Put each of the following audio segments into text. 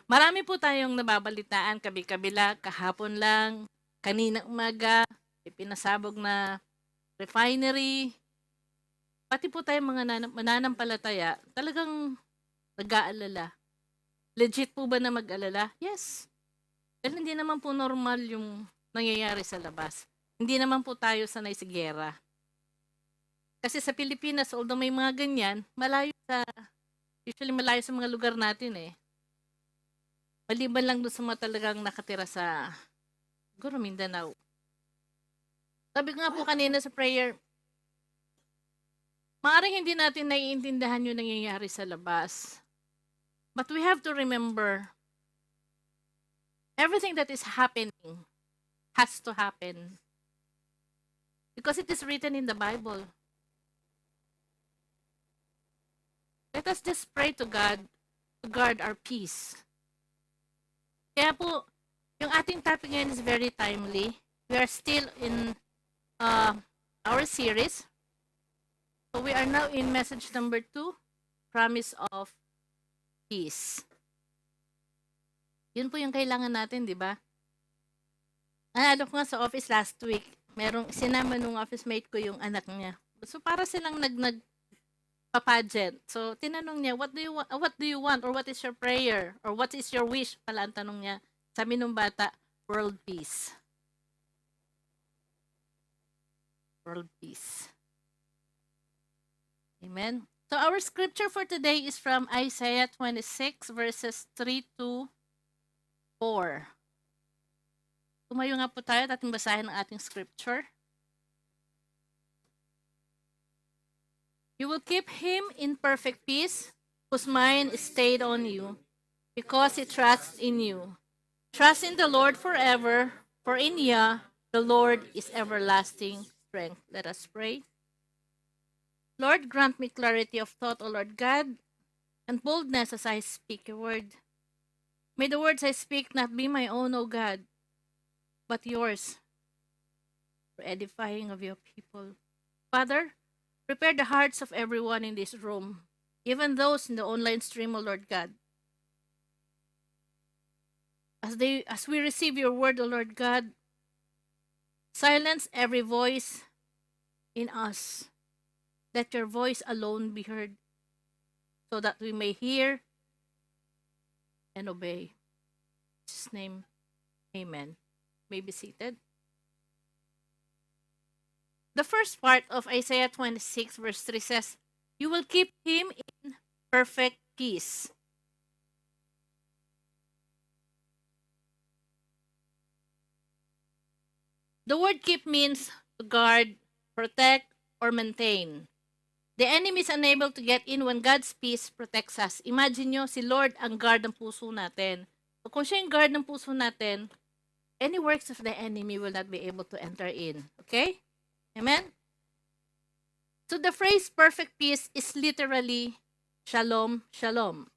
Marami po tayong nababalitaan kabi-kabila, kahapon lang, kaninang umaga, may pinasabog na refinery, pati po tayong mga mananampalataya, talagang nag-aalala. Legit po ba na mag-alala? Yes. Dahil hindi naman po normal yung nangyayari sa labas. Hindi naman po tayo sanay sa giyera. Kasi sa Pilipinas, although may mga ganyan, usually malayo sa mga lugar natin eh. Maliban lang doon sa mga talagang nakatira sa, siguro Mindanao. Sabi ko nga po kanina sa prayer, maaaring hindi natin naiintindihan yung nangyayari sa labas. But we have to remember, everything that is happening has to happen. Because it is written in the Bible. Let us just pray to God to guard our peace. Kaya po, yung ating topic ngayon is very timely. We are still in our series. So we are now in message number 2, promise of peace. Yun po yung kailangan natin, di ba? Naalala ko nga sa office last week, sinama nung office mate ko yung anak niya. So para silang pageant. So tinanong niya, what do you want or what is your prayer or what is your wish? Pala ang tanong niya. Sabi nung bata, world peace. World peace. Amen. So our scripture for today is from Isaiah 26 verses 3 to 4. Tumayo nga po tayo at ating basahin ang ating scripture. You will keep him in perfect peace, whose mind is stayed on you, because he trusts in you. Trust in the Lord forever, for in Yah the Lord is everlasting strength. Let us pray. Lord, grant me clarity of thought, O Lord God, and boldness as I speak your word. May the words I speak not be my own, O God, but yours, for edifying of your people. Father, prepare the hearts of everyone in this room, even those in the online stream, O Lord God. As we receive your word, O Lord God, silence every voice in us. Let your voice alone be heard, so that we may hear and obey. In Jesus' name, amen. You may be seated. The first part of Isaiah 26 verse 3 says, you will keep him in perfect peace. The word keep means to guard, protect, or maintain. The enemy is unable to get in when God's peace protects us. Imagine nyo, si Lord ang guard ng puso natin. So kung siya yung guard ng puso natin, any works of the enemy will not be able to enter in. Okay? Amen? So the phrase perfect peace is literally shalom, shalom.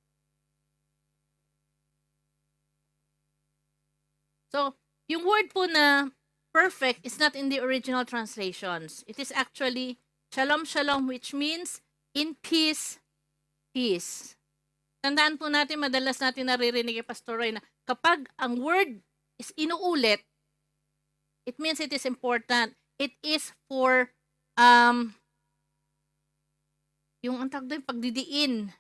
So, yung word po na perfect is not in the original translations. It is actually shalom, shalom, which means in peace, peace. Tandaan po natin, madalas natin naririnig kay Pastor Roy na kapag ang word is inuulit, it means it is important. It is for yung ang tawag doon, pagdidiin.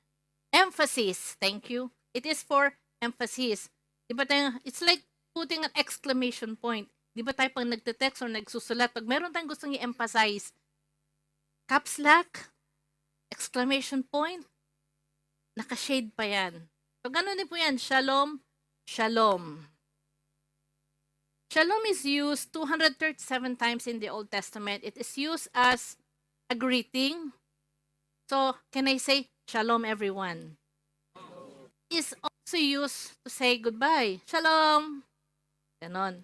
Emphasis. Thank you. It is for emphasis. Diba tayo, it's like putting an exclamation point. Diba tayo pag nagte-text or nagsusulat, pag meron tayong gustong i-emphasize, caps lock, exclamation point, naka-shade pa yan. So, ganun din po yan. Shalom, shalom. Shalom is used 237 times in the Old Testament. It is used as a greeting. So, can I say, shalom everyone? It's also used to say goodbye. Shalom. Ganon.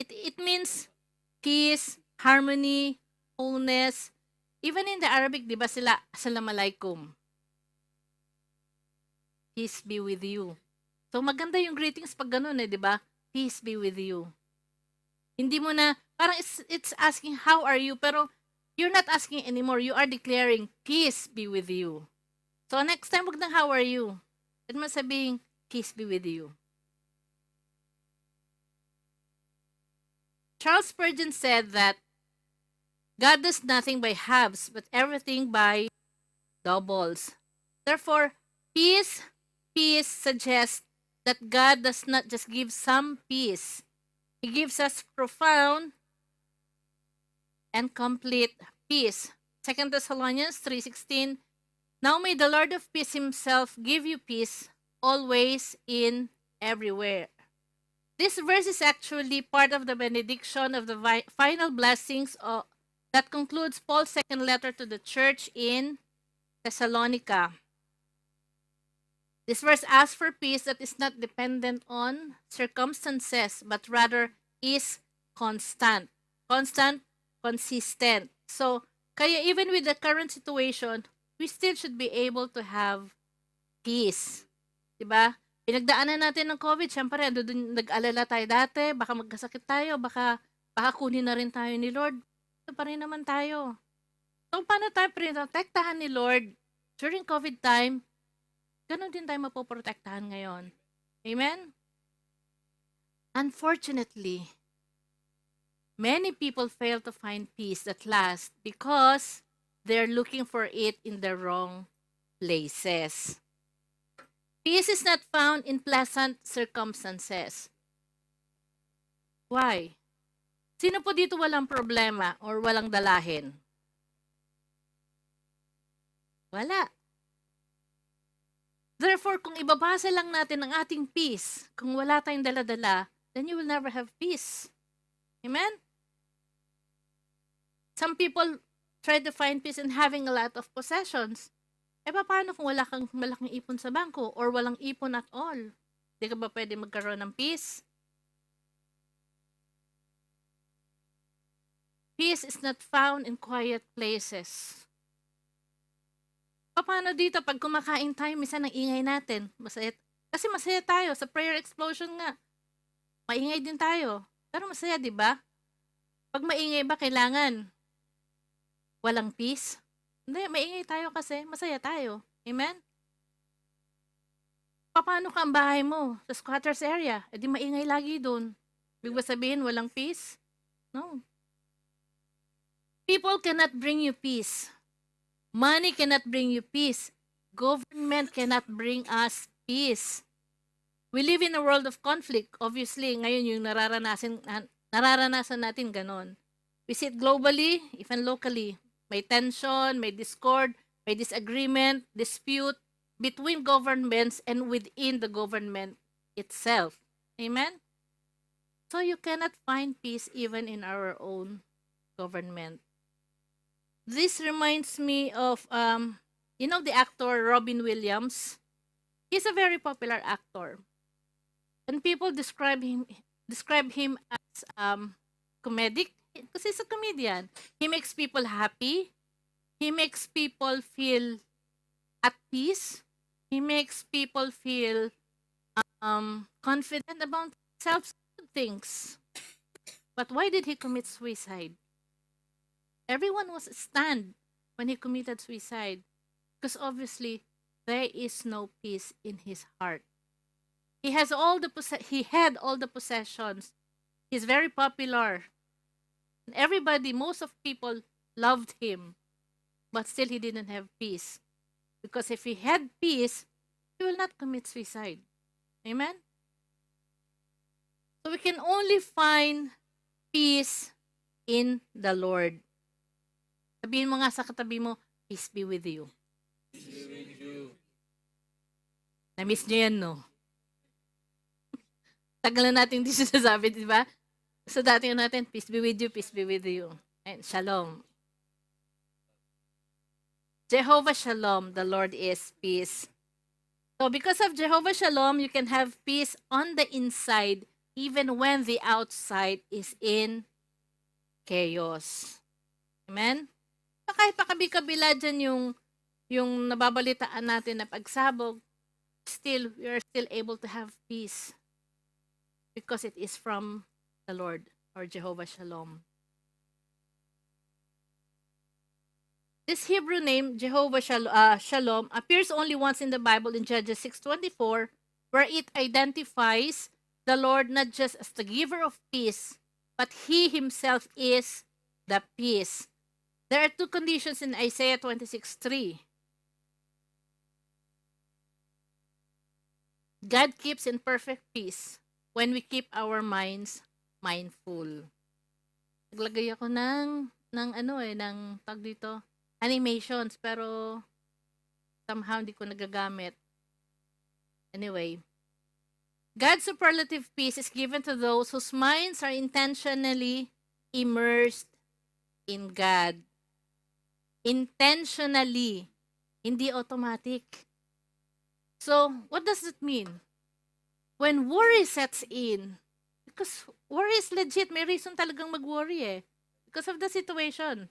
It means peace, harmony, wholeness. Even in the Arabic, di ba sila, assalamualaikum. Peace be with you. So, maganda yung greetings pag ganun di ba? Peace be with you. Hindi mo na, parang it's asking, how are you? Pero, you're not asking anymore. You are declaring, peace be with you. So, next time, wag na how are you? At mo sabihin, peace be with you. Charles Spurgeon said that God does nothing by halves, but everything by doubles. Therefore, peace suggests that God does not just give some peace. He gives us profound and complete peace. 2 Thessalonians 3:16. Now may the Lord of peace himself give you peace always in everywhere. This verse is actually part of the benediction of the final blessings that concludes Paul's second letter to the church in Thessalonica. This verse asks for peace that is not dependent on circumstances, but rather is constant. Constant, consistent. So, kaya even with the current situation, we still should be able to have peace. Diba? Pinagdaanan natin ng COVID, syempre, nag-alala tayo dati, baka magkasakit tayo, baka kunin na rin tayo ni Lord. Ito pa rin naman tayo. So, paano tayo protektahan ni Lord during COVID time? Ganon din tayo mapoprotektahan ngayon. Amen? Unfortunately, many people fail to find peace at last because they're looking for it in the wrong places. Peace is not found in pleasant circumstances. Why? Sino po dito walang problema or walang dalahin? Wala. Therefore, kung ibabasa lang natin ang ating peace, kung wala tayong dala-dala, then you will never have peace. Amen? Some people try to find peace in having a lot of possessions. Paano kung wala kang malaking ipon sa bangko or walang ipon at all? Hindi ka ba pwede magkaroon ng peace? Peace is not found in quiet places. Paano dito pag kumakain tayo, minsan ang ingay natin, masaya, kasi masaya tayo, sa prayer explosion nga, maingay din tayo, pero masaya, di ba? Pag maingay ba, kailangan walang peace? Hindi, maingay tayo kasi, masaya tayo. Amen? Paano ka ang bahay mo, sa squatters area, edi maingay lagi doon. Ibig ba sabihin, walang peace? No. People cannot bring you peace. Money cannot bring you peace. Government cannot bring us peace. We live in a world of conflict. Obviously, ngayon yung nararanasan natin ganon. We see it globally, even locally. May tension, may discord, may disagreement, dispute between governments and within the government itself. Amen? So you cannot find peace even in our own government. This reminds me of, the actor Robin Williams. He's a very popular actor. And people describe him as comedic because he's a comedian. He makes people happy. He makes people feel at peace. He makes people feel confident about things. But why did he commit suicide? Everyone was stunned when he committed suicide because obviously there is no peace in his heart. He had all the possessions. He's very popular. And most of people loved him, but still he didn't have peace. Because if he had peace, he will not commit suicide. Amen? So we can only find peace in the Lord. Sabihin mo nga sa katabi mo, peace be with you. Peace be with you. Na-miss nyo yan, no? Tagal na natin hindi sinasabi, di ba? So dati natin, peace be with you, peace be with you. And shalom. Jehovah Shalom, the Lord is peace. So because of Jehovah Shalom, you can have peace on the inside even when the outside is in chaos. Amen? Kahit pakabi-kabila dyan yung nababalitaan natin na pagsabog, we are still able to have peace because it is from the Lord or Jehovah Shalom. This Hebrew name, Jehovah Shalom, appears only once in the Bible in Judges 6:24 where it identifies the Lord not just as the giver of peace, but He Himself is the peace. There are two conditions in Isaiah 26:3. God keeps in perfect peace when we keep our minds mindful. Naglagay ako ng tag dito, animations, pero somehow hindi ko nagagamit. Anyway, God's superlative peace is given to those whose minds are intentionally immersed in God. Intentionally, hindi automatic. So, what does it mean? When worry sets in, because worry is legit, may reason talagang mag-worry because of the situation.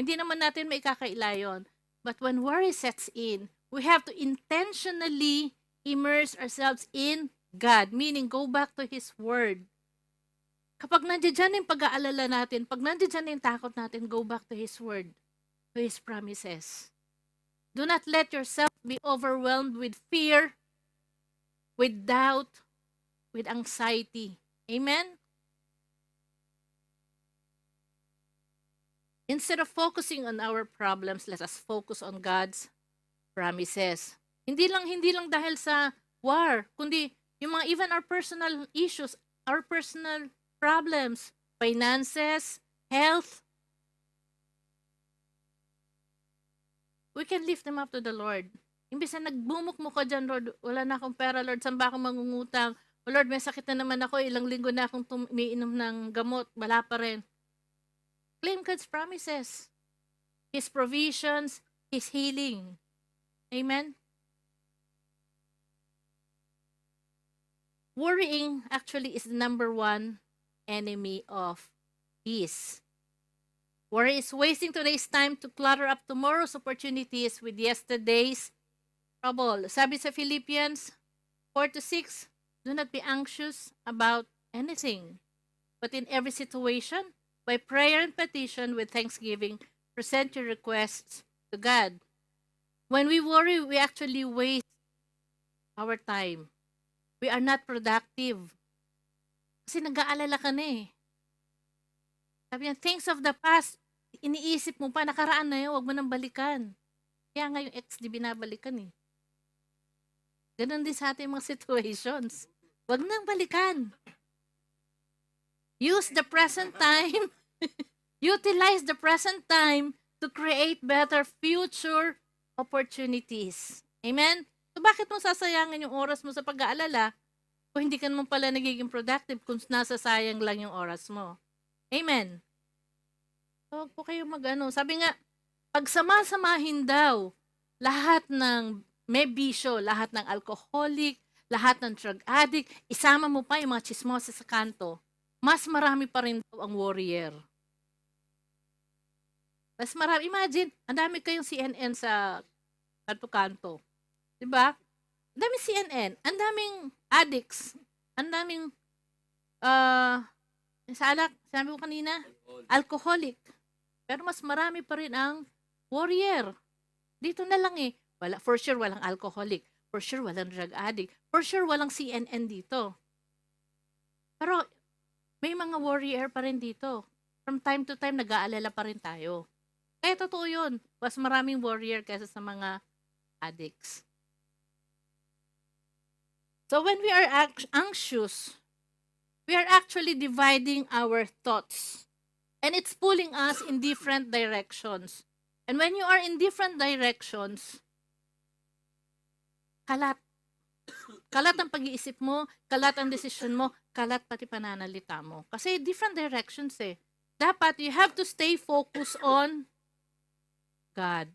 Hindi naman natin may kakaila yun. But when worry sets in, we have to intentionally immerse ourselves in God, meaning go back to His Word. Kapag nandiyan yung pag-aalala natin, pag nandiyan yung takot natin, go back to His Word, to His promises. Do not let yourself be overwhelmed with fear, with doubt, with anxiety. Amen? Instead of focusing on our problems, let us focus on God's promises. Hindi lang dahil sa war, kundi yung mga even our personal issues, our personal problems, finances, health, we can lift them up to the Lord. Imbis na nagbumukmuk ka dyan, Lord, wala na akong pera, Lord, saan ba akong mangungutang? O Lord, may sakit na naman ako, ilang linggo na akong umiinom ng gamot, wala pa rin. Claim God's promises, His provisions, His healing. Amen? Worrying actually is the number one enemy of peace. Worry is wasting today's time to clutter up tomorrow's opportunities with yesterday's trouble. Sabi sa Philippians 4-6, do not be anxious about anything, but in every situation, by prayer and petition with thanksgiving, present your requests to God. When we worry, we actually waste our time. We are not productive. Kasi nag-aalala ka na eh. Sabi niya, things of the past, iniisip mo pa, nakaraan na yun, huwag mo nang balikan. Kaya nga yung ex, di binabalikan eh. Ganon din sa ating mga situations. Huwag nang balikan. Use the present time. Utilize the present time to create better future opportunities. Amen? So bakit mo sasayangin yung oras mo sa pag-aalala kung hindi ka naman pala nagiging productive kung nasasayang lang yung oras mo? Amen? So, huwag po kayo Sabi nga, pagsama-samahin daw lahat ng may bisyo, lahat ng alcoholic, lahat ng drug addict, isama mo pa yung mga chismosa sa kanto, mas marami pa rin daw ang warrior. Mas marami. Imagine, ang dami kayong CNN sa kanto-kanto. Diba? Ang daming CNN, ang daming addicts, ang daming sabi ko kanina, alcoholic. Pero mas marami pa rin ang warrior. Dito na lang eh. For sure, walang alcoholic. For sure, walang drug addict. For sure, walang CNN dito. Pero, may mga warrior pa rin dito. From time to time, nag-aalala pa rin tayo. Kaya totoo yun. Mas maraming warrior kaysa sa mga addicts. So, when we are anxious, we are actually dividing our thoughts. And it's pulling us in different directions. And when you are in different directions, kalat. Kalat ang pag-iisip mo, kalat ang decision mo, kalat pati pananalita mo. Kasi different directions eh. Dapat you have to stay focused on God.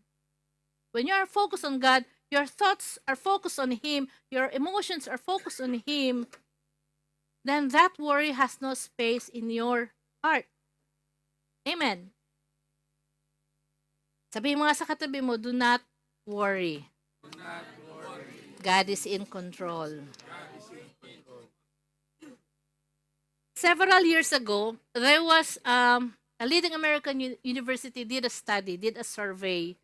When you are focused on God, your thoughts are focused on Him, your emotions are focused on Him, then that worry has no space in your heart. Amen. Sabihin mo nga sa katabi mo, do not worry. Do not worry. God is in control. Several years ago, there was a leading American university did a survey,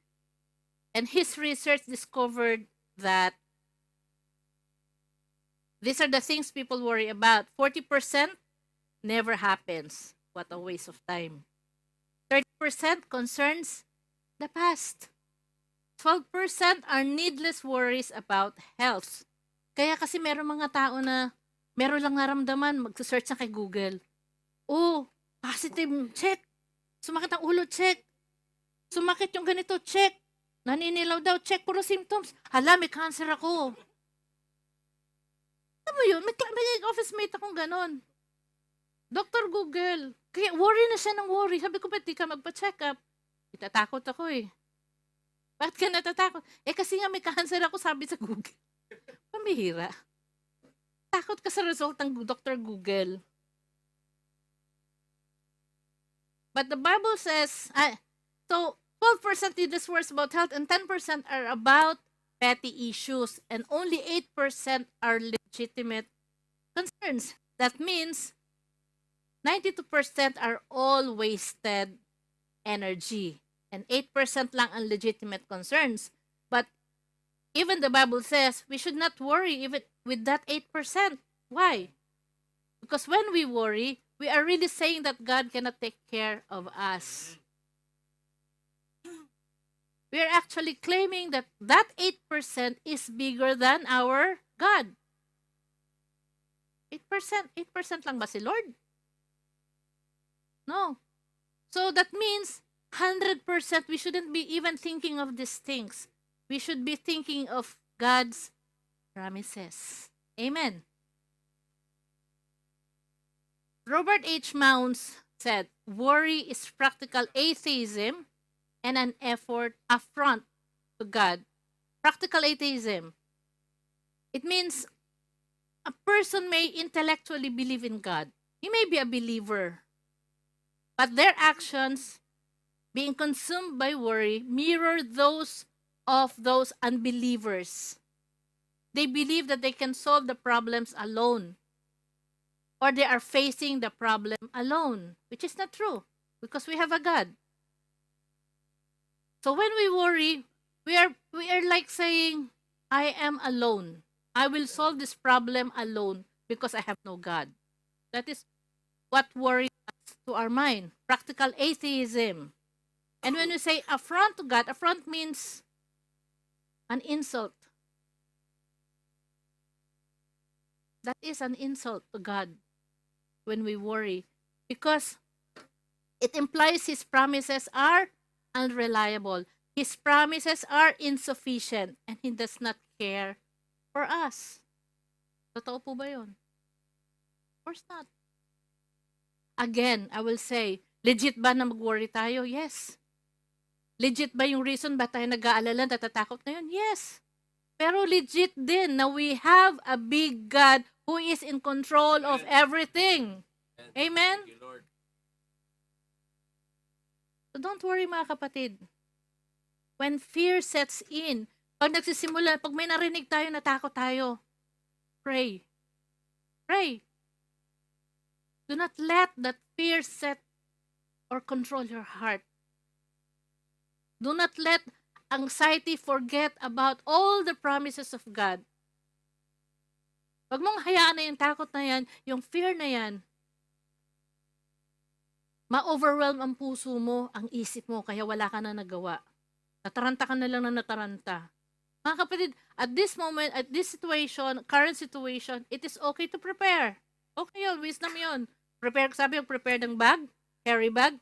and his research discovered that These are the things people worry about. 40% never happens. What a waste of time. 30% concerns the past. 12% are needless worries about health. Kaya kasi meron mga tao na meron lang naramdaman, magsa-search na kay Google. Oh, positive, check. Sumakit ang ulo, check. Sumakit yung ganito, check. Naninilaw daw, check. Puro symptoms. Hala, may cancer ako. Alam mo yun, may office mate akong ganon. Dr. Google. Kaya worry na siya ng worry. Sabi ko, ba't di ka magpa-check up? Itatakot ako eh. Bakit ka natatakot? Eh kasi nga may cancer ako, sabi sa Google. Pamihira. Takot ka sa result ng Dr. Google. But the Bible says, so 12% needless worries about health and 10% are about petty issues and only 8% are legitimate concerns. That means 92% are all wasted energy and 8% lang ang legitimate concerns. But even the Bible says we should not worry even with that 8%. Why? Because when we worry, we are really saying that God cannot take care of us. We are actually claiming that that 8% is bigger than our God. 8%? 8% lang ba si Lord? No. So that means 100% we shouldn't be even thinking of these things. We should be thinking of God's promises. Amen. Robert H. Mounds said, worry is practical atheism and an affront to God. Practical atheism. It means a person may intellectually believe in God. He may be a believer. But their actions, being consumed by worry, mirror those of those unbelievers. They believe that they can solve the problems alone, or they are facing the problem alone, which is not true because we have a God. So when we worry, we are like saying, I am alone. I will solve this problem alone because I have no God. That is what worries us to our mind. Practical atheism. And when we say affront to God, affront means an insult. That is an insult to God when we worry because it implies His promises are unreliable. His promises are insufficient and He does not care for us. Totoo po ba yun? Of course not. Again, I will say, legit ba na mag-worry tayo? Yes. Legit ba yung reason ba tayo nag-aalala, natatakot ngayon? Yes. Pero legit din na we have a big God who is in control of everything. Amen? Thank you, Lord. So don't worry mga kapatid. When fear sets in, pag nagsisimula, pag may narinig tayo, natakot tayo, pray. Pray. Do not let that fear set or control your heart. Do not let anxiety forget about all the promises of God. Huwag mong hayaan na yung takot na yan, yung fear na yan, ma-overwhelm ang puso mo, ang isip mo, kaya wala ka na nagawa. Nataranta ka na lang na nataranta. Mga kapatid, at this moment, at this situation, current situation, it is okay to prepare. Okay yun, wisdom yun. Prepare, sabi yung prepare ng bag, carry bag,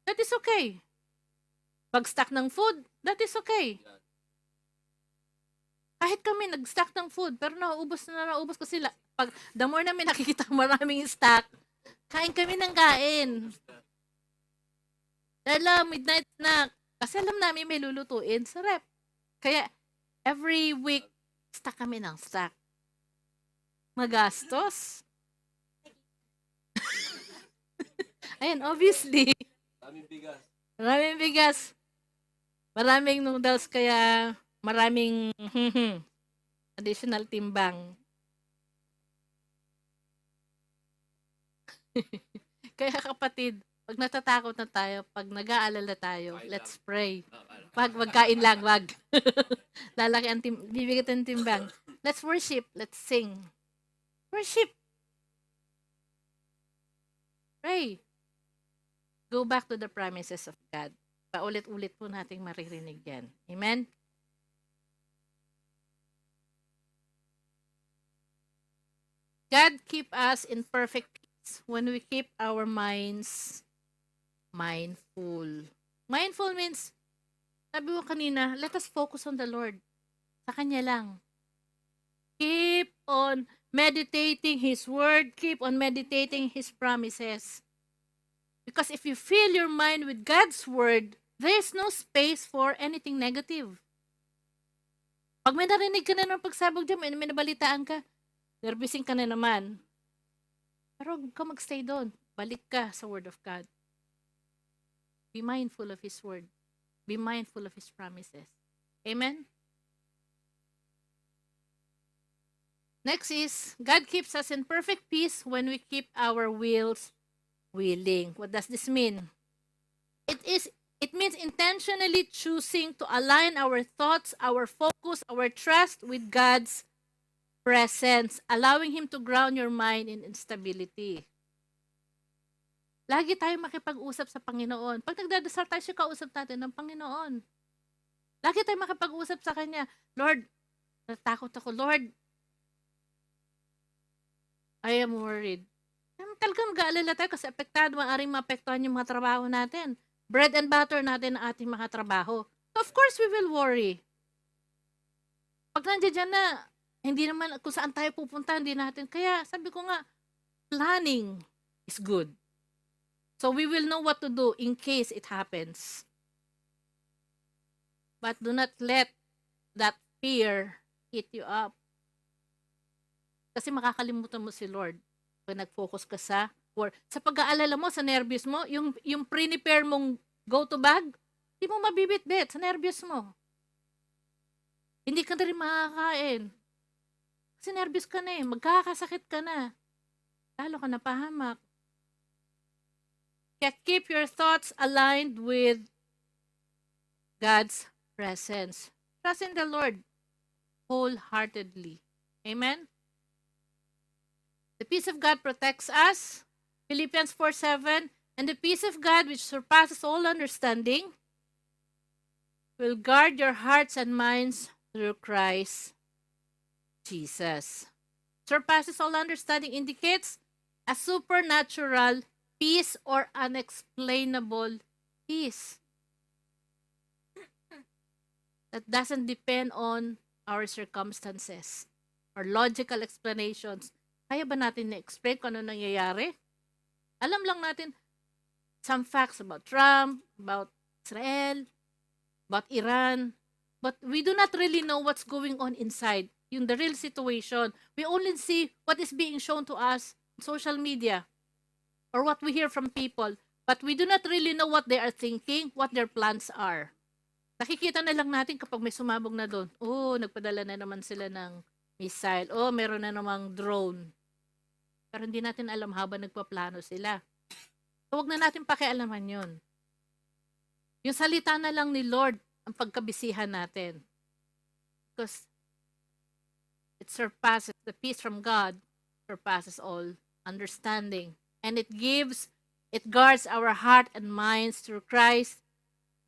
that is okay. Pag-stock ng food, that is okay. Kahit kami nag-stock ng food, pero naubos kasi pag the more namin nakikita maraming stock, kain kami ng kain. Dahil midnight snack. Kasi alam namin may lulutuin sa rep. Kaya, every week, stock kami ng stock. Magastos. Ayun, obviously. Daming bigas. Maraming bigas. Maraming noodles, kaya maraming additional timbang. Kaya kapatid, pag natatakot na tayo, pag nag-aalala tayo, let's pray. Pag magkain lang, wag. Lalaki ang bibigat ang timbang. Let's worship, let's sing. Worship. Pray. Go back to the promises of God. Paulit-ulit po nating maririnig yan. Amen? God keep us in perfect peace when we keep our minds mindful. Mindful means, sabi mo kanina, let us focus on the Lord. Sa Kanya lang. Keep on meditating His Word. Keep on meditating His promises. Because if you fill your mind with God's Word, there's no space for anything negative. Pag may narinig ka na ng pagsabog dyan, may nabalitaan ka, nervousing ka na naman. Pero huwag ka magstay doon. Balik ka sa Word of God. Be mindful of His Word. Be mindful of His promises. Amen? Next is, God keeps us in perfect peace when we keep our wills willing. What does this mean? It means intentionally choosing to align our thoughts, our focus, our trust with God's presence, allowing Him to ground your mind in instability. Lagi tayo makipag-usap sa Panginoon. Pag nagdadasal tayo, siya kausap natin ng Panginoon. Lagi tayo makipag-usap sa Kanya. Lord, natakot ako. Lord, I am worried. Talagang mag-aalala tayo kasi apektado, maaaring maapektuhan yung mga trabaho natin. Bread and butter natin ang ating mga trabaho. So of course, we will worry. Pag nandiyan dyan na, hindi naman kung saan tayo pupunta, hindi natin. Kaya sabi ko nga, planning is good. So we will know what to do in case it happens. But do not let that fear eat you up. Kasi makakalimutan mo si Lord pag nag-focus ka sa work. Sa pag-aalala mo, sa nervyos mo, yung prepare mong go-to bag, hindi mo mabibit-bit sa nervyos mo. Hindi ka na rin makakain. Kasi nervyos ka na eh. Magkakasakit ka na. Lalo ka napahamak. Kaya keep your thoughts aligned with God's presence. Trust in the Lord wholeheartedly. Amen? The peace of God protects us. Philippians 4:7, and the peace of God which surpasses all understanding will guard your hearts and minds through Christ Jesus. Surpasses all understanding indicates a supernatural peace or unexplainable peace that doesn't depend on our circumstances or logical explanations. Kaya ba natin na-explain kung ano nangyayari? Alam lang natin some facts about Trump, about Israel, about Iran, but we do not really know what's going on inside, yung the real situation. We only see what is being shown to us on social media or what we hear from people, but we do not really know what they are thinking, what their plans are. Nakikita na lang natin kapag may sumabog na doon. Oh, nagpadala na naman sila ng missile. Oh, meron na namang drone. Pero hindi natin alam habang nagpaplano sila. So, huwag na natin pakialaman yun. Yung salita na lang ni Lord ang pagkabisihan natin. Because it surpasses, the peace from God surpasses all understanding. And it guards our heart and minds through Christ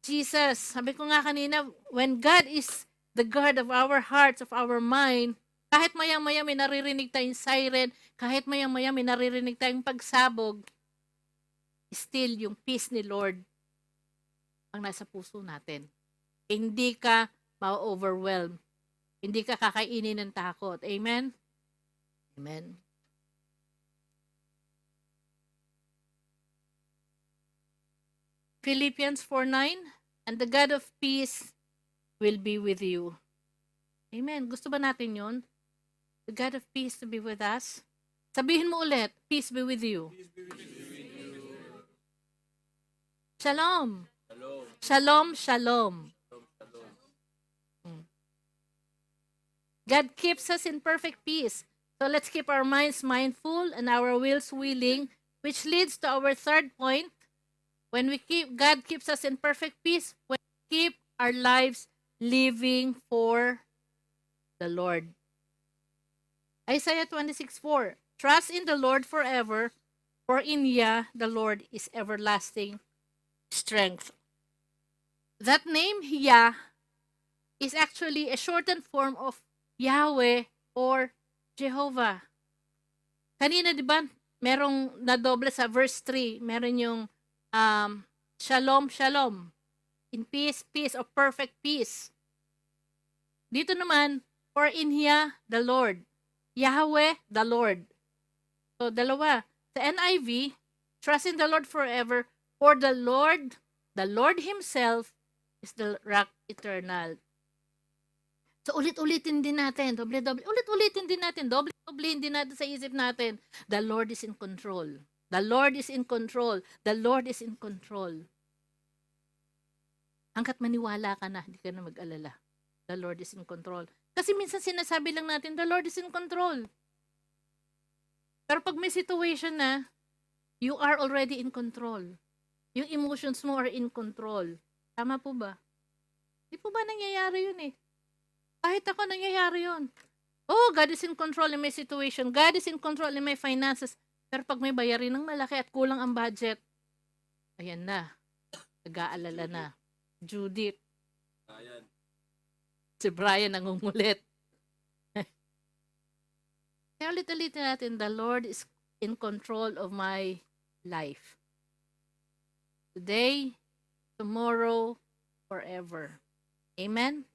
Jesus. Sabi ko nga kanina, when God is the guard of our hearts, of our mind, kahit maya-maya may naririnig tayong siren, kahit maya-maya may naririnig tayong pagsabog, still yung peace ni Lord ang nasa puso natin. Hindi ka ma-overwhelm. Hindi ka kakainin ng takot. Amen? Amen. Philippians 4:9, and the God of peace will be with you. Amen. Gusto ba natin yun? The God of peace to be with us. Sabihin mo ulit, peace be with you. Shalom. Shalom, shalom. God keeps us in perfect peace. So let's keep our minds mindful and our wills willing, which leads to our third point. God keeps us in perfect peace when we keep our lives living for the Lord. Isaiah 26:4. Trust in the Lord forever, for in Yah the Lord is everlasting strength. That name Yah is actually a shortened form of Yahweh or Jehovah. Kanina, di ba, merong nadoble sa verse 3, meron yung shalom, shalom, in peace, peace, or perfect peace. Dito naman, for in Yah the Lord, Yahweh the Lord. So, dalawa. Sa NIV, trust in the Lord forever, for the Lord Himself, is the rock eternal. So, ulit-ulitin din natin, doble-doble, ulit-ulitin din natin, doble-doblehin din natin sa isip natin, the Lord is in control. The Lord is in control. The Lord is in control. Hanggat maniwala ka na, hindi ka na mag-alala. The Lord is in control. Kasi minsan sinasabi lang natin, the Lord is in control. Pero pag may situation na, you are already in control. Yung emotions mo are in control. Tama po ba? Di po ba nangyayari yun eh? Kahit ako nangyayari yun. Oh, God is in control in my situation. God is in control in my finances. Pero pag may bayarin ng malaki at kulang ang budget, ayan na. Nag-aalala na. Judith. Si Brian nangungulit. Kaya ulit-ulit natin, the Lord is in control of my life. Today, tomorrow, forever. Amen?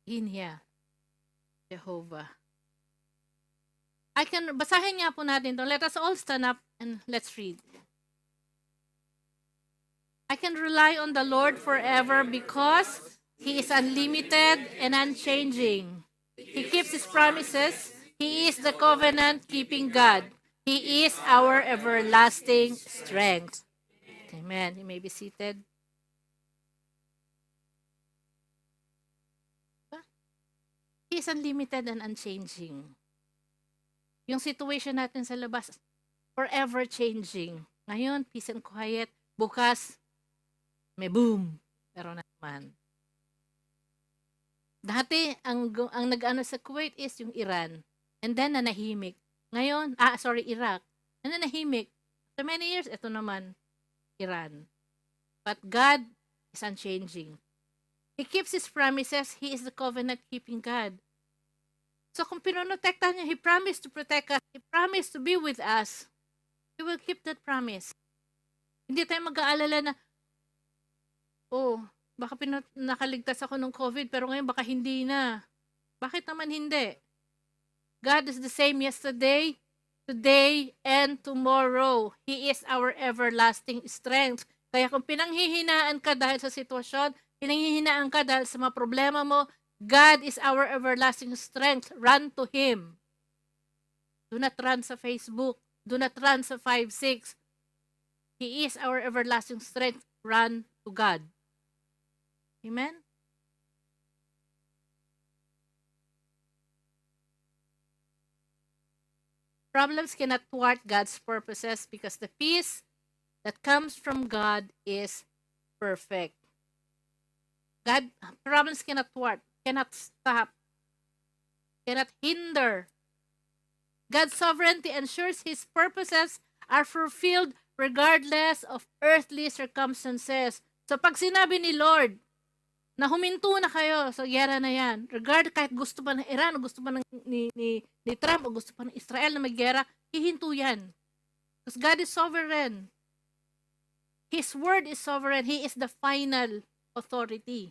In Yah, Jehovah. Basahin nga po natin to. Let us all stand up and let's read. I can rely on the Lord forever because He is unlimited and unchanging. He keeps His promises. He is the covenant-keeping God. He is our everlasting strength. Amen. You may be seated. He is unlimited and unchanging. Yung situation natin sa labas, forever changing. Ngayon, peace and quiet. Bukas, may boom. Pero naman. Dati, ang nag-ano sa Kuwait is yung Iran. And then, nanahimik. Ngayon, Iraq. Nanahimik. For many years, ito naman, Iran. But God is unchanging. He keeps His promises. He is the covenant-keeping God. So, kung pinonotektahan niya, He promised to protect us. He promised to be with us. He will keep that promise. Hindi tayo mag-aalala na, baka nakaligtas ako ng COVID, pero ngayon baka hindi na. Bakit naman hindi? God is the same yesterday, today, and tomorrow. He is our everlasting strength. Kaya kung pinanghihinaan ka dahil sa sitwasyon, pinanghihinaan ka dahil sa mga problema mo, God is our everlasting strength. Run to Him. Do not run sa Facebook. Do not run sa 5-6. He is our everlasting strength. Run to God. Amen? Problems cannot thwart God's purposes because the peace that comes from God is perfect. Problems cannot thwart, cannot stop, cannot hinder. God's sovereignty ensures His purposes are fulfilled regardless of earthly circumstances. So pag sinabi ni Lord na huminto na kayo sa giyera na yan, kahit gusto pa ng Iran, o gusto pa ni Trump, o gusto pa ng Israel na maggera, hihinto yan. Because God is sovereign. His word is sovereign. He is the final authority.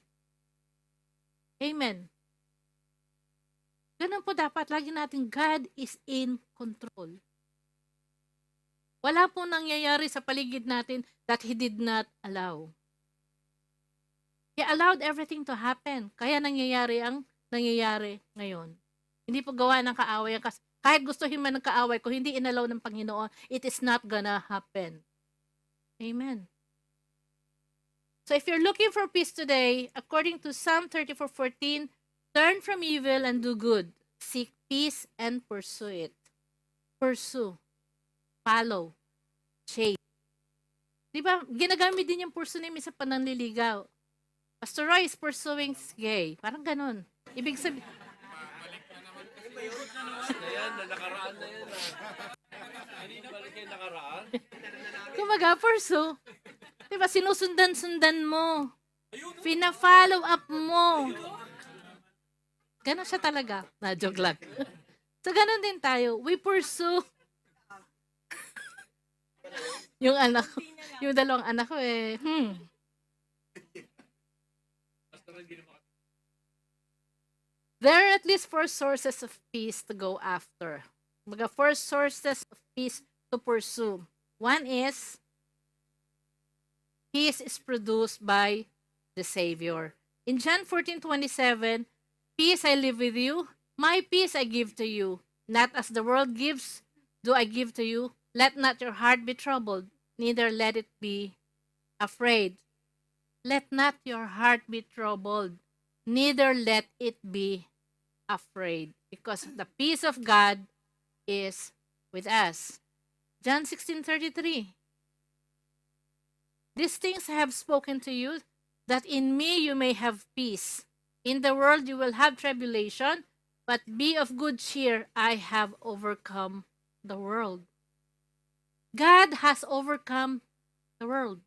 Amen. Ganun po dapat. Lagi natin, God is in control. Wala po nangyayari sa paligid natin that He did not allow. He allowed everything to happen. Kaya nangyayari ang nangyayari ngayon. Hindi po gawa ng kaaway. Kahit gustuhin man ng kaaway, kung hindi inalaw ng Panginoon, it is not gonna happen. Amen. So if you're looking for peace today, according to Psalm 34:14, turn from evil and do good. Seek peace and pursue it. Pursue. Follow. Chase. Di ba? Ginagamit din yung pursue namin sa pananliligaw. Pastor Roy is pursuing gay. Parang ganun. Ibig sabihin, Ayan, na nakaraan na yan. Hindi balik yung nakaraan. kumaga, pursue. Diba, sinusundan-sundan mo. Pina-follow up mo. Ganon siya talaga. Na-joke lang. So, ganon din tayo. We pursue. Yung anak ko, yung dalawang anak ko There are at least 4 sources of peace to go after. Mga 4 sources of peace to pursue. One is, peace is produced by the Savior. In John 14:27, peace I live with you, my peace I give to you. Not as the world gives, do I give to you. Let not your heart be troubled, neither let it be afraid. Let not your heart be troubled, neither let it be afraid. Because the peace of God is with us. John 16:33. These things I have spoken to you, that in me you may have peace. In the world you will have tribulation, but be of good cheer, I have overcome the world. God has overcome the world.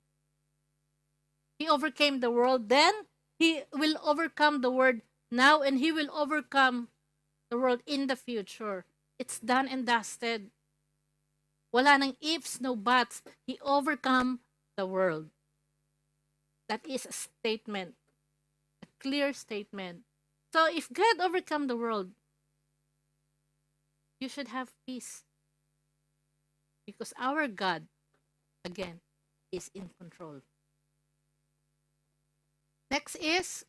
He overcame the world then. He will overcome the world now, and He will overcome the world in the future. It's done and dusted. Wala nang ifs, no buts. He overcome the world. That is a statement. A clear statement. So if God overcome the world, you should have peace. Because our God, again, is in control. Next is,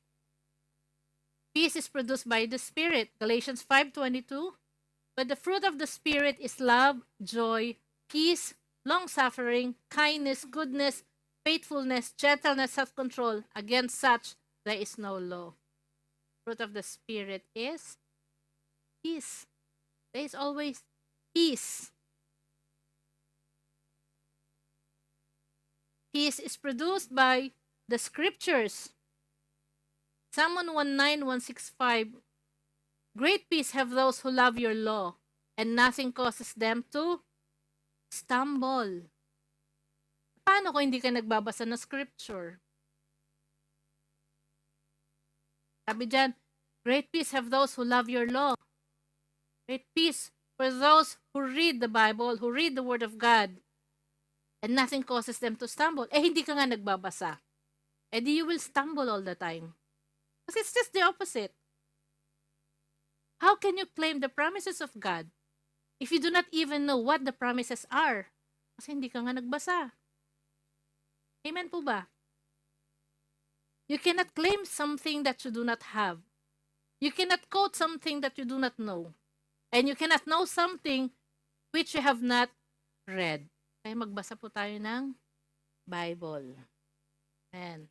peace is produced by the Spirit. Galatians 5:22. But the fruit of the Spirit is love, joy, peace, long-suffering, kindness, goodness, faithfulness, gentleness, self-control. Against such, there is no law. Fruit of the Spirit is peace. There is always peace. Peace is produced by the scriptures. Psalm 119, 165. Great peace have those who love your law, and nothing causes them to stumble. Paano kung hindi ka nagbabasa ng scripture? Sabi dyan, great peace have those who love your law. Great peace for those who read the Bible, who read the Word of God, and nothing causes them to stumble. Hindi ka nga nagbabasa. You will stumble all the time. Kasi it's just the opposite. How can you claim the promises of God if you do not even know what the promises are? Kasi hindi ka nga nagbasa. Amen po ba? You cannot claim something that you do not have. You cannot quote something that you do not know. And you cannot know something which you have not read. Kaya magbasa po tayo ng Bible. Amen.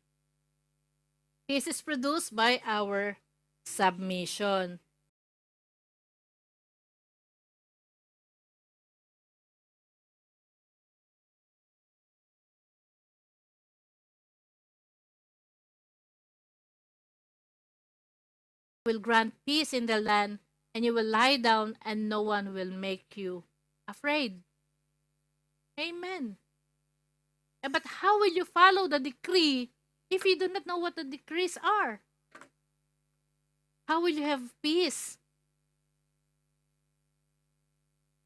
Peace is produced by our submission. Will grant peace in the land, and you will lie down, and no one will make you afraid. Amen. But how will you follow the decree if you do not know what the decrees are? How will you have peace?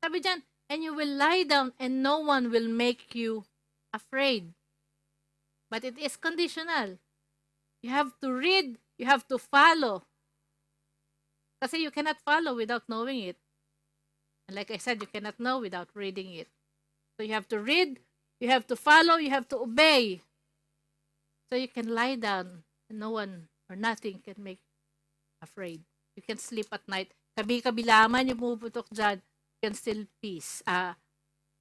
Sabi dyan, and you will lie down, and no one will make you afraid. But it is conditional. You have to read, you have to follow. Kasi you cannot follow without knowing it. And like I said, you cannot know without reading it. So you have to read, you have to follow, you have to obey. So you can lie down and no one or nothing can make you afraid. You can sleep at night. Kabi-kabilaman yung pumuputok dyan, you can still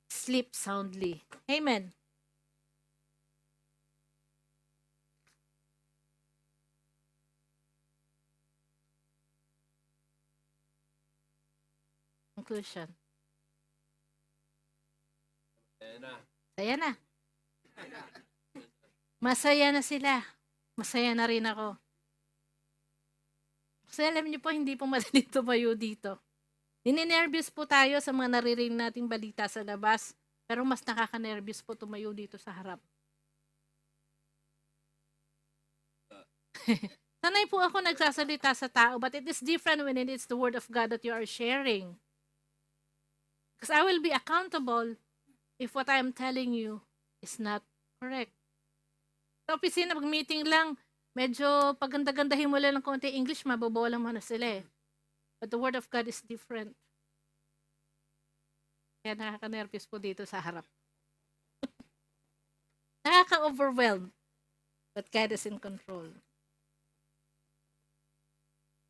sleep soundly. Amen. Conclusion. Saya na. Masaya na sila. Masaya na rin ako. Kasi alam niyo po, hindi po madali tumayo dito. Ninenervyos po tayo sa mga naririnig nating balita sa labas, pero mas nakaka-nervyos po tumayo dito sa harap. Sanay po ako nagsasalita sa tao, but it is different when it is the Word of God that you are sharing. Because I will be accountable if what I am telling you is not correct. Sa opisina, pag meeting lang, medyo paganda-gandahin mo lang ng konti English, mabobola mo na sila eh. But the Word of God is different. Kaya nakaka-nervous po dito sa harap. Nakaka-overwhelm. But God is in control.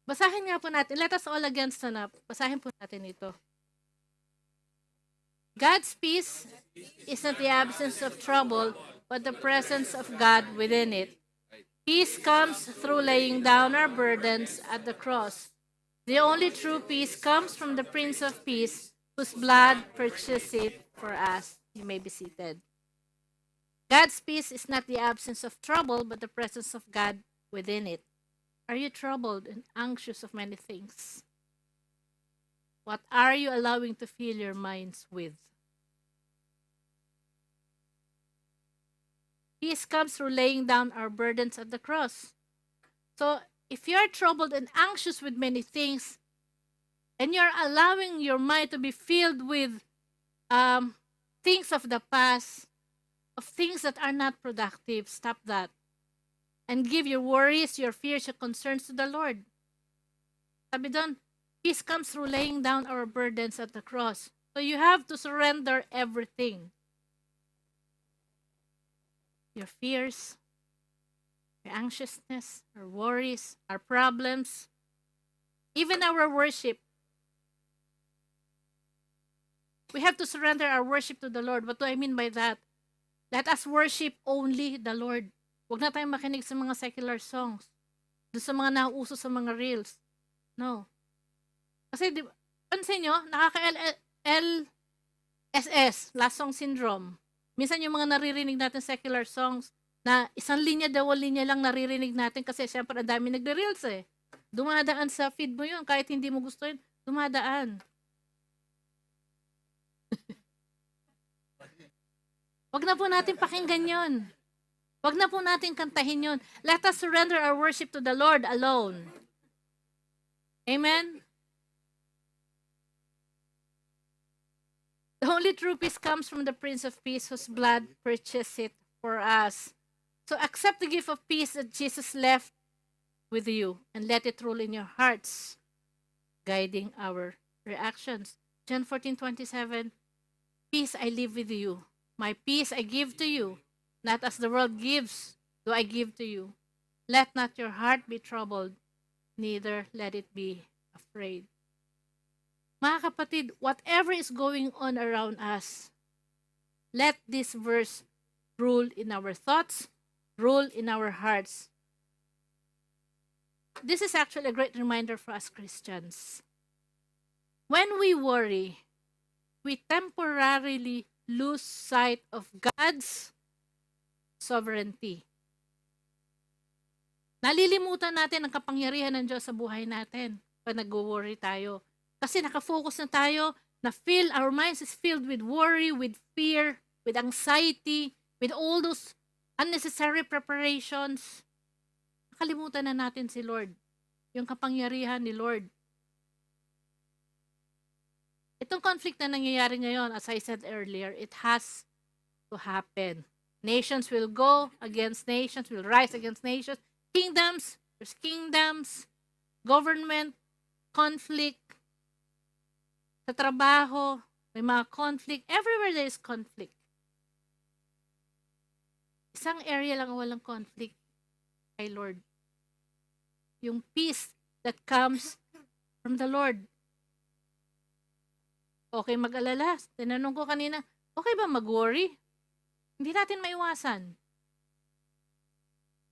Basahin nga po natin. Let us all again stand up. Basahin po natin ito. God's peace is not the absence of trouble, but the presence of God within it. Peace comes through laying down our burdens at the cross. The only true peace comes from the Prince of Peace, whose blood purchased it for us. You may be seated. God's peace is not the absence of trouble, but the presence of God within it. Are you troubled and anxious of many things? What are you allowing to fill your minds with? Peace comes through laying down our burdens at the cross. So, if you are troubled and anxious with many things, and you're allowing your mind to be filled with things of the past, of things that are not productive, stop that. And give your worries, your fears, your concerns to the Lord. Sabi doon, peace comes through laying down our burdens at the cross. So you have to surrender everything. Your fears, your anxiousness, our worries, our problems, even our worship. We have to surrender our worship to the Lord. What do I mean by that? Let us worship only the Lord. Huwag na tayong makinig sa mga secular songs. Doon sa mga nauuso sa mga reels. No. Kasi, pansin nyo, nakaka-LSS, last song syndrome. Minsan yung mga naririnig natin secular songs, na isang linya, dalawang linya lang naririnig natin kasi syempre ang dami nagre-reels eh. Dumadaan sa feed mo yun, kahit hindi mo gusto yun, dumadaan. Wag na po natin pakinggan yun. Wag na po natin kantahin yun. Let us surrender our worship to the Lord alone. Amen? The only true peace comes from the Prince of Peace, whose blood purchased it for us. So accept the gift of peace that Jesus left with you and let it rule in your hearts, guiding our reactions. John 14:27, peace I leave with you. My peace I give to you. Not as the world gives, do I give to you. Let not your heart be troubled, neither let it be afraid. Mga kapatid, whatever is going on around us, let this verse rule in our thoughts, rule in our hearts. This is actually a great reminder for us Christians. When we worry, we temporarily lose sight of God's sovereignty. Nalilimutan natin ang kapangyarihan ng Diyos sa buhay natin pag nag-worry tayo. Kasi nakafocus na tayo, our minds is filled with worry, with fear, with anxiety, with all those unnecessary preparations. Nakalimutan na natin si Lord, yung kapangyarihan ni Lord. Itong conflict na nangyayari ngayon, as I said earlier, it has to happen. Nations will go against nations, will rise against nations. Kingdoms, there's kingdoms, government, conflict. Sa trabaho, may mga conflict. Everywhere there is conflict. Isang area lang ang walang conflict kay Lord. Yung peace that comes from the Lord. Okay mag-alala. Tinanong ko kanina, okay ba mag-worry? Hindi natin maiwasan.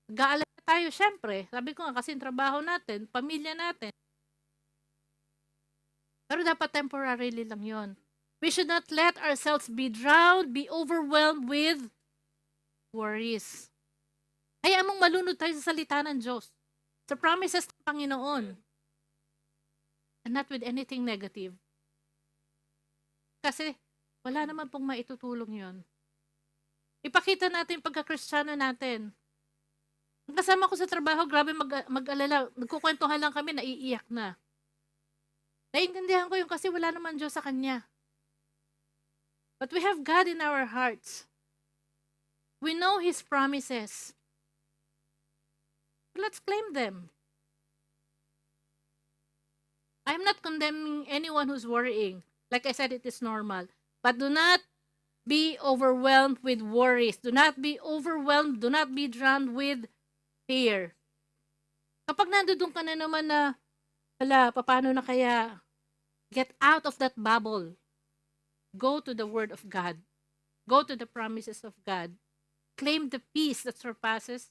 Nag-aalala tayo, syempre. Sabi ko nga, kasi trabaho natin, pamilya natin. Pero dapat temporarily lang yon. We should not let ourselves be drowned, be overwhelmed with worries. Hayaan mong malunod tayo sa salita ng Diyos. Sa promises ng Panginoon. and not with anything negative. Kasi wala naman pong maitutulong yon. Ipakita natin yung pagkakristyano natin. Ang kasama ko sa trabaho, grabe mag-alala. Nagkukwentuhan lang kami, naiiyak na. Naiintindihan ko yung kasi wala naman Diyos sa kanya. But we have God in our hearts. We know His promises. Let's claim them. I'm not condemning anyone who's worrying. Like I said, it is normal. But do not be overwhelmed with worries. Do not be overwhelmed. Do not be drowned with fear. Kapag nandoon ka na naman na, paano na kaya? Get out of that bubble. Go to the Word of God. Go to the promises of God. Claim the peace that surpasses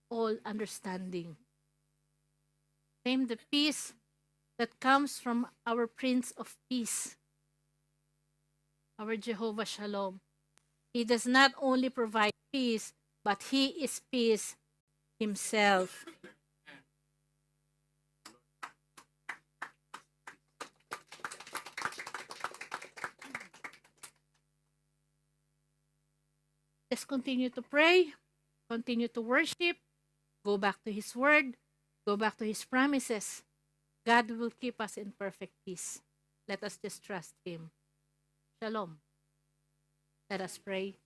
all understanding. Claim the peace that comes from our Prince of Peace, our Jehovah Shalom. He does not only provide peace, but He is peace Himself. Let's continue to pray, continue to worship, go back to His Word, go back to His promises. God will keep us in perfect peace. Let us just trust Him. Shalom. Let us pray.